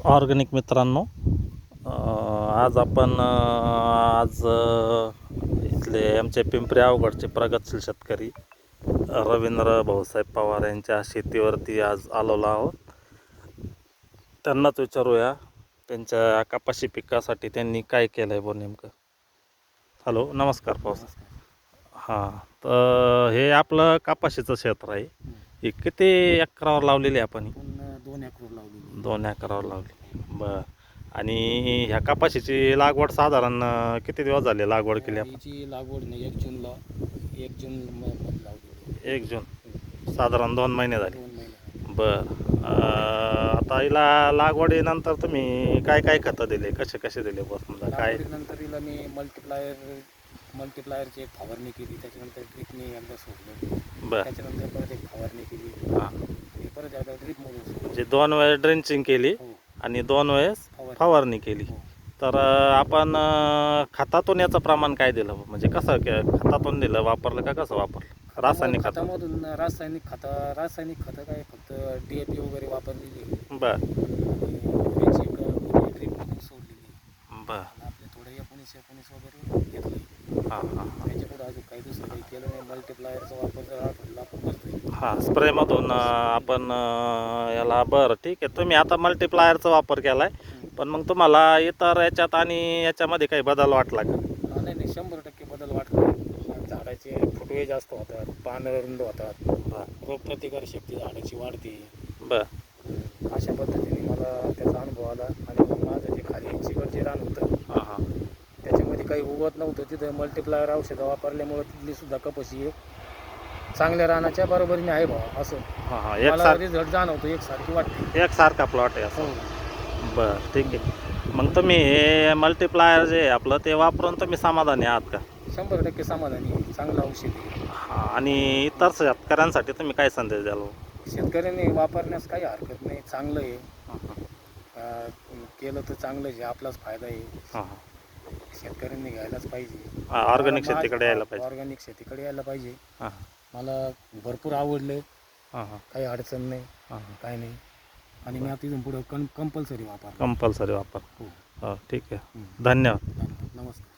Organic मित्रांनो, आज आपण इथले आमचे पिंपरी अवघडचे प्रगतशील शेतकरी रवींद्र भाऊसाहेब पवार यांच्या शेतीवरती आज आलेलो आहोत. त्यांनाच विचारूया त्यांच्या कपाशी पिकासाठी त्यांनी काय केलं आहे. नेमकं. हॅलो, नमस्कार पाऊस. हां, तर हे आपलं कपाशीचं क्षेत्र आहे. हे किती एकरावर लावलेली आहे आपण? 2 एकर लावली. 2 एकरावर लावली. बरं. आणि ह्या कपाशीची लागवड साधारण किती दिवस झाले लागवड केली आपण? याची लागवड नाही 1 जूनला 1 जून मध्ये लावली. 1 जून, साधारण 2 महिने झाले. 2 महिने. बरं. आता हिला लागवडीनंतर तुम्ही काय काय खतं दिले, कसे कसे दिले बस समजा काय? नंतर हिला मी मल्टिप्लायरची एक फवारणी केली, त्याच्यानंतर ड्रिपने एकदा सोडलं. बरं. त्याच्यानंतर परत एक फवारणी केली. हां, आणि परत एकदा ड्रिप मोडून सोडलं. म्हणजे 2 वेळेस ड्रेंचिंग केली आणि 2 वेळेस फवारणी केली. तर आपण खतातून याचं प्रमाण काय दिलं, म्हणजे कसं खतातून दिलं, वापरलं का कसं वापरलं? रासायनिक खतामधून रासायनिक खतं काय फक्त DAP वगैरे वापरलेली. बरं. ड्रिप मधून सोडलेली. बरं. आपले थोडे 19 वगैरे घेतले. हां हां हां. त्याच्या पुढे अजून काही दुसरं काही केलं नाही. मल्टिप्लायरचा वापर जर आठवडला आपण करतोय. हां, स्प्रेमधून आपण याला. बरं, ठीक आहे. तुम्ही आता मल्टिप्लायरचा वापर केला आहे, पण मग तुम्हाला इतर याच्यात आणि याच्यामध्ये काही बदल वाटला का? नाही 100% बदल वाटला. झाडाचे फुटवे जास्त होतात, पानं रुंद होतात, रोगप्रतिकार शक्ती झाडाची वाढते. बरं. अशा पद्धतीने मला त्याचा अनुभव आला. आणि मग माझं जे खाली चिकटचे रान होतं, हां हां. त्याच्यामध्ये काही उगवत नव्हतं. तिथं मल्टिप्लायर औषधं वापरल्यामुळे तिथली सुद्धा कपाशी चांगल्या रानाच्या बरोबरीने आहे भावा. असं हां हां. मला रिझल्ट जाणवतो, एकसारखी वाटते. एकसारखा प्लॉट आहे असं. बरं, ठीक आहे. मग तुम्ही हे मल्टिप्लायर जे आहे आपलं, ते वापरून तुम्ही समाधानी आहात का? 100% समाधानी आहे. चांगलं औषध आहे. हां. आणि इतर शेतकऱ्यांसाठी तुम्ही काय संदेश द्याल? शेतकऱ्यांनी वापरण्यास काही हरकत नाही, चांगलं आहे. हां हां. केलं तर चांगलं आहे, आपलाच फायदा आहे. हां हां. शेतकऱ्यांनी घ्यायलाच पाहिजे. ऑर्गॅनिक शेतीकडे यायला पाहिजे. ऑर्गॅनिक शेतीकडे यायला पाहिजे. हां मला भरपूर आवडले. हां हां. काही अडचण नाही, हां हां. काही नाही. आणि मी आता इथून पुढं कंपल्सरी वापर. कंपल्सरी वापर. हो. हो, ठीक आहे. धन्यवाद. नमस्कार.